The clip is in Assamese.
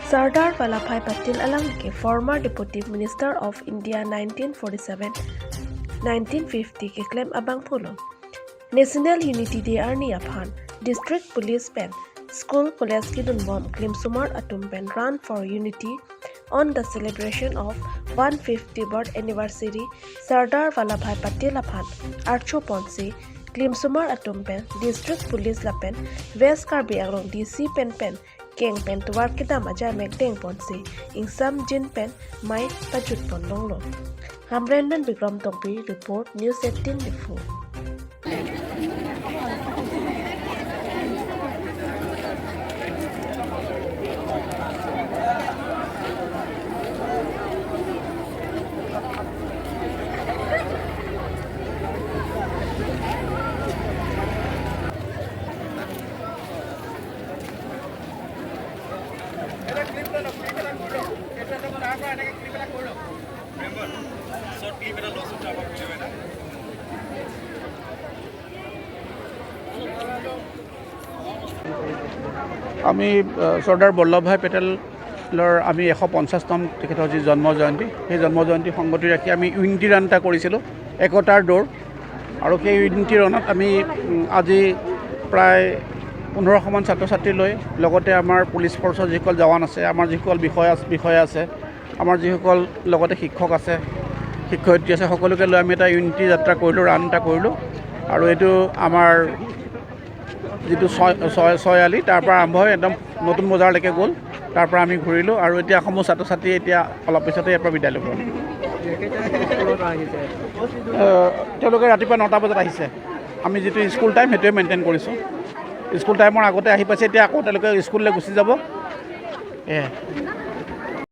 Sardar Vallabhbhai Patel Alanke, former Deputy Minister of India 1947-1950 K claim abang polo. National Unity Day arni aphan, District Police Pen, School College Kidun Bomb, klimsomar atum pen run for unity on the celebration of 150 birth anniversary Sardar Vallabhbhai Patel aphan, Karcho Ponsi, klimsomar atum pen, District Police Lapen, West Karbi Anglong DC pen Keng pen tuwar kita maja megdeng ponsi, ingsam jin pen mai pajut pon longlo. Hamren dan Bikram Tongpi report News 18 Difu. আমি সৰ্দাৰ বল্লভভাই পেটেলৰ আমি 150তম তেখেতৰ যি জন্ম জয়ন্তী সেই জন্ম জয়ন্তী সংগতি ৰাখি আমি ইউনিটি ৰান এটা কৰিছিলোঁ একতাৰ দৌৰ আৰু সেই ইউনিটি ৰানত আমি আজি প্ৰায় 1500মান ছাত্ৰ ছাত্ৰী লৈ লগতে আমাৰ পুলিচ ফৰ্চৰ যিসকল জৱান আছে আমাৰ যিসকল বিষয়া আছে আমাৰ যিসকল লগতে শিক্ষক আছে শিক্ষয়িত্ৰী আছে সকলোকে লৈ আমি এটা ইউনিটি যাত্ৰা কৰিলোঁ ৰান এটা কৰিলোঁ আৰু এইটো আমাৰ যিটো ছয়ালি তাৰ পৰা আৰম্ভ হৈ একদম নতুন বজাৰলৈকে গ'ল তাৰ পৰা আমি ঘূৰিলোঁ আৰু এতিয়া সমূহ ছাত্ৰ ছাত্ৰী এতিয়া অলপ পিছতে ইয়াৰ পৰা বিদায় ল'ব তেওঁলোকে ৰাতিপুৱা 9টা বজাত আহিছে আমি যিটো স্কুল টাইম সেইটোৱে মেইনটেইন কৰিছোঁ স্কুল টাইমৰ আগতে আহি পাইছে এতিয়া আকৌ তেওঁলোকে স্কুললৈ গুচি যাব